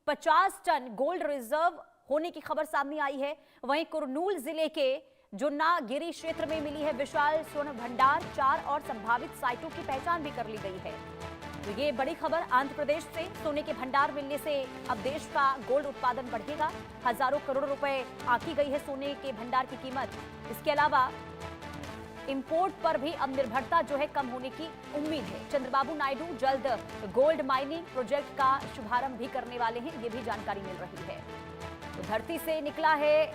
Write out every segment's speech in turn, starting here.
50 ton gold reserve होने की खबर सामने आई है। वहीं कुरनूल जिले के जुन्नागिरी क्षेत्र में मिली है विशाल स्वर्ण भंडार। 4 और संभावित साइटों की पहचान भी कर ली गई है। तो ये बड़ी खबर, आंध्र प्रदेश से सोने के भंडार मिलने से अब देश का गोल्ड उत्पादन बढ़ेगा। हजारों करोड़ रुपए आंकी गई है सोने के भंडार की कीमत। इसके अलावा इंपोर्ट पर भी अब निर्भरता जो है कम होने की उम्मीद है। चंद्रबाबू नायडू जल्द गोल्ड माइनिंग प्रोजेक्ट का शुभारंभ भी करने वाले हैं, ये भी जानकारी मिल रही है। तो धरती से निकला है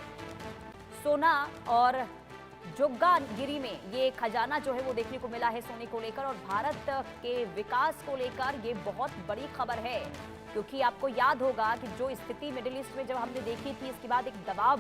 सोना और जोग्गागिरी में ये खजाना जो है वो देखने को मिला है सोने को लेकर। और भारत के विकास को लेकर ये बहुत बड़ी खबर है, क्योंकि आपको याद होगा कि जो स्थिति मिडिल ईस्ट में जब हमने देखी थी, इसके बाद एक दबाव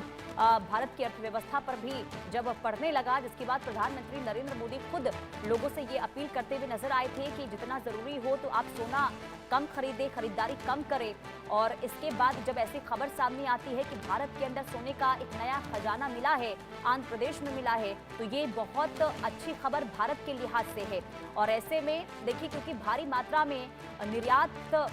भारत की अर्थव्यवस्था पर भी जब पड़ने लगा, जिसके बाद प्रधानमंत्री नरेंद्र मोदी खुद लोगों से ये अपील करते हुए नजर आए थे कि जितना जरूरी हो तो आप सोना कम खरीदें, खरीदारी कम करें। और इसके बाद जब ऐसी खबर सामने आती है कि भारत के अंदर सोने का एक नया खजाना मिला है, आंध्र प्रदेश में मिला है, तो ये बहुत अच्छी खबर भारत के लिहाज से है। और ऐसे में देखिए, क्योंकि भारी मात्रा में निर्यात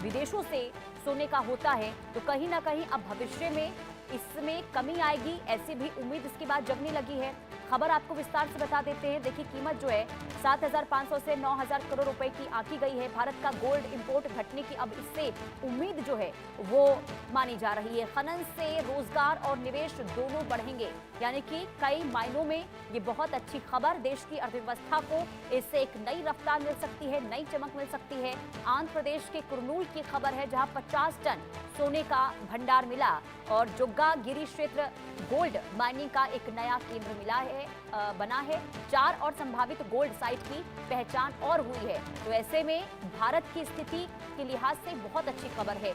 विदेशों से सोने का होता है, तो कहीं ना कहीं अब भविष्य में इसमें कमी आएगी, ऐसी भी उम्मीद इसके बाद जगने लगी है। खबर आपको विस्तार से बता देते हैं। देखिए, कीमत जो है 7,500 से 9,000 करोड़ रुपए की आंकी गई है। भारत का गोल्ड इंपोर्ट घटने की अब इससे उम्मीद जो है वो मानी जा रही है। खनन से रोजगार और निवेश दोनों बढ़ेंगे, यानी कि कई मायनों में ये बहुत अच्छी खबर। देश की अर्थव्यवस्था को इससे एक नई रफ्तार मिल सकती है, नई चमक मिल सकती है। आंध्र प्रदेश के कुरनूल की खबर है, जहां 50 टन सोने का भंडार मिला और जोग्गागिरी क्षेत्र गोल्ड माइनिंग का एक नया केंद्र मिला है, बना है। 4 और संभावित गोल्ड साइट की पहचान और हुई है। तो ऐसे में भारत की स्थिति के लिहाज से बहुत अच्छी खबर है।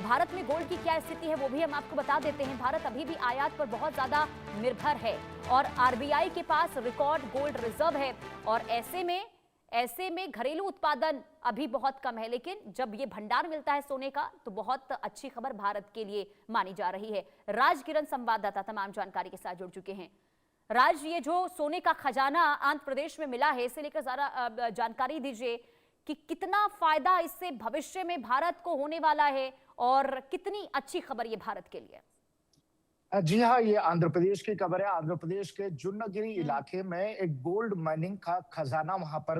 भारत में गोल्ड की क्या स्थिति है वो भी हम आपको बता देते हैं। भारत अभी भी आयात पर बहुत ज्यादा निर्भर है और आरबीआई के पास रिकॉर्ड गोल्ड रिजर्व है। और ऐसे में घरेलू उत्पादन अभी बहुत कम है, लेकिन जब ये भंडार मिलता है सोने का तो बहुत अच्छी खबर भारत के लिए मानी जा रही है। राज किरण संवाददाता तमाम जानकारी के साथ जुड़ चुके हैं। राज, ये जो सोने का खजाना आंध्र प्रदेश में मिला है, इसे लेकर जरा जानकारी दीजिए कि कितना फायदा इससे भविष्य में भारत को होने वाला है और कितनी अच्छी खबर ये भारत के लिए। जी हाँ, ये आंध्र प्रदेश की खबर है। आंध्र प्रदेश के जुन्नागिरी इलाके में एक गोल्ड माइनिंग का खजाना वहां पर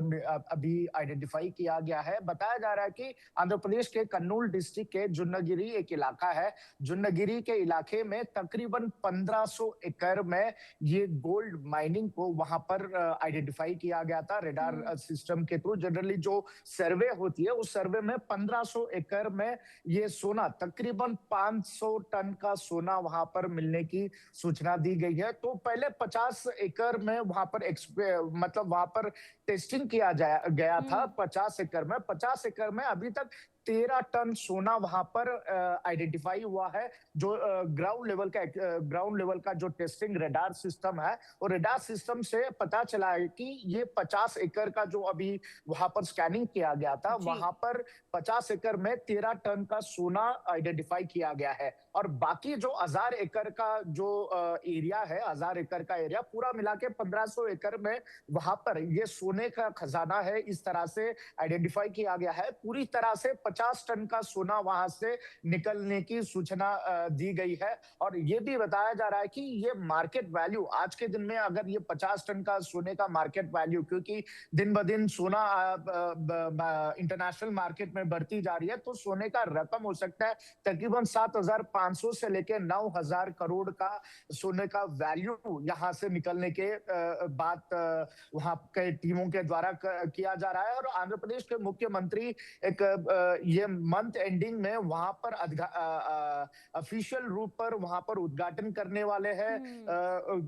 अभी आइडेंटिफाई किया गया है। बताया जा रहा है कि आंध्र प्रदेश के कन्नूल डिस्ट्रिक्ट के जुन्नागिरी एक इलाका है। जुन्नागिरी के इलाके में तकरीबन 1500 एकड़ में ये गोल्ड माइनिंग को वहां पर आइडेंटिफाई किया गया था रेडार सिस्टम के थ्रू। जनरली जो सर्वे होती है उस सर्वे में 1500 एकड़ में ये सोना, तकरीबन 500 टन का सोना वहां पर मिलने की सूचना दी गई है। तो पहले 50 एकड़ में वहां पर मतलब वहां पर टेस्टिंग किया गया था। 50 एकड़ में अभी तक 13 टन सोना वहां पर आइडेंटिफाई हुआ है। जो ग्राउंड लेवल का जो टेस्टिंग रेडार सिस्टम है, और रेडार सिस्टम से पता चला है कि ये 50 एकड़ का जो अभी वहां पर स्कैनिंग किया गया था, वहां पर 50 एकड़ में 13 टन का सोना आइडेंटिफाई किया गया है। और बाकी जो 1000 एकड़ का जो एरिया है, 1000 एकड़ का एरिया पूरा मिला के 1500 एकड़ में वहां पर ये सोने का खजाना है, इस तरह से आइडेंटिफाई किया गया है। पूरी तरह से 50 टन का सोना वहां से निकलने की सूचना दी गई है। और ये भी बताया जा रहा है कि ये मार्केट वैल्यू आज के दिन में, अगर ये 50 टन का सोने का मार्केट वैल्यू, क्योंकि दिन ब दिन सोना इंटरनेशनल मार्केट में बढ़ती जा रही है, तो सोने का रकम हो सकता है तकरीबन 7,500 से लेकर 9,000 करोड़ का सोने का वैल्यू यहाँ से निकलने के बात वहां के टीमों के द्वारा किया जा रहा है। और आंध्र प्रदेश के मुख्यमंत्री एक ये मंथ एंडिंग में वहां पर ऑफिशियल रूप पर वहां पर उद्घाटन करने वाले हैं।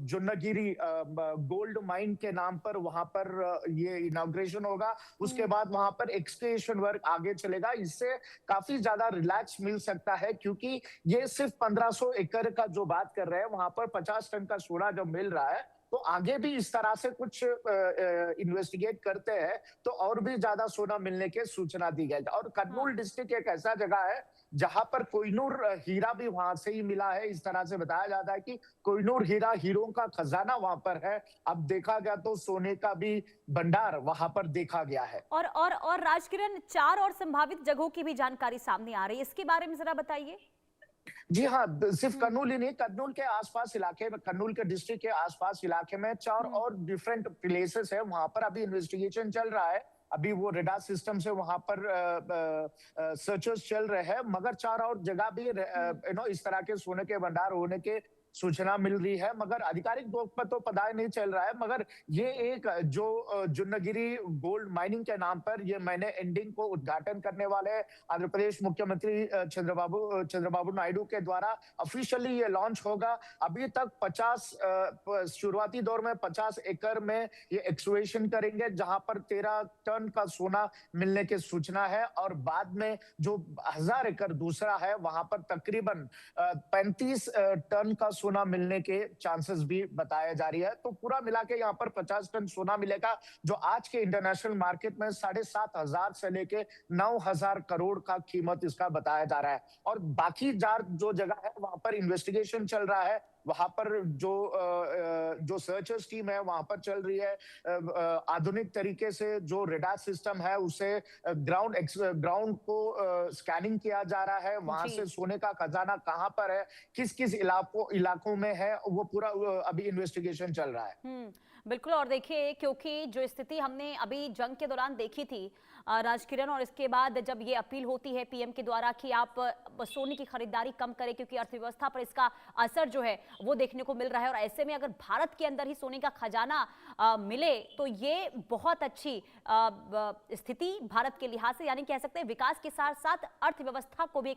जुन्नागिरी गोल्ड माइन के नाम पर वहां पर ये इनॉग्रेशन होगा। उसके बाद वहां पर एक्सकेवेशन वर्क आगे चलेगा। इससे काफी ज्यादा रिलैक्स मिल सकता है, क्योंकि ये सिर्फ 1500 एकड़ का जो बात कर रहे हैं, वहां पर 50 टन का सोना जो मिल रहा है तो आगे भी इस तरह से कुछ इन्वेस्टिगेट करते हैं तो और भी ज्यादा सोना मिलने की सूचना दी गई। और कर्नूल हाँ। डिस्ट्रिक्ट एक ऐसा जगह है जहां पर कोहिनूर हीरा भी वहां से ही मिला है। इस तरह से बताया जाता है कि कोहिनूर हीरा, हीरों का खजाना वहां पर है। अब देखा गया तो सोने का भी भंडार वहां पर देखा गया है। और राजकिरण, 4 और संभावित जगहों की भी जानकारी सामने आ रही है, इसके बारे में जरा बताइए। जी हाँ, सिर्फ हम्म। कर्नूल ही नहीं, कर्नूल के आसपास इलाके में, कर्नूल के डिस्ट्रिक्ट के आसपास इलाके में 4 हम्म। और डिफरेंट प्लेसेस है। वहां पर अभी इन्वेस्टिगेशन चल रहा है। अभी वो रेडार सिस्टम से वहां पर सर्चर्स चल रहे हैं, मगर 4 और जगह भी हम्म। इस तरह के सोने के भंडार होने के सूचना मिल रही है, मगर आधिकारिक तौर पर तो पता नहीं चल रहा है। मगर ये एक जो जुन्नगिरी गोल्ड माइनिंग के नाम पर ये महीने एंडिंग को उद्घाटन करने वाले आंध्र प्रदेश मुख्यमंत्री चंद्रबाबू नायडू के द्वारा ऑफिशियली ये लॉन्च होगा। अभी तक 50 शुरुआती दौर में 50 एकड़ में ये एक्सुएशन करेंगे, जहां पर 13 टन का सोना मिलने की सूचना है। और बाद में जो 1000 एकड़ दूसरा है, वहां पर तकरीबन 35 टन का सोना मिलने के चांसेस भी बताए जा रही है। तो पूरा मिला के यहाँ पर 50 टन सोना मिलेगा, जो आज के इंटरनेशनल मार्केट में 7,500 से लेके 9,000 करोड़ का कीमत इसका बताया जा रहा है। और बाकी जो जगह है वहां पर इन्वेस्टिगेशन चल रहा है। वहां पर जो सर्चर्स टीम है वहां पर चल रही है। आधुनिक तरीके से जो रेडार सिस्टम है उसे ग्राउंड को स्कैनिंग किया जा रहा है। वहां जी। से सोने का खजाना कहां पर है, किस किस इलाकों में है, वो पूरा अभी इन्वेस्टिगेशन चल रहा है। बिल्कुल। और देखिए, क्योंकि जो स्थिति हमने अभी जंग के दौरान देखी थी राजकिरण, और इसके बाद जब ये अपील होती है पीएम के द्वारा कि आप सोने की खरीदारी कम करें क्योंकि अर्थव्यवस्था पर इसका असर जो है वो देखने को मिल रहा है, और ऐसे में अगर भारत के अंदर ही सोने का खजाना मिले तो ये बहुत अच्छी स्थिति भारत के लिहाज से, यानी कह सकते हैं विकास के साथ साथ अर्थव्यवस्था को भी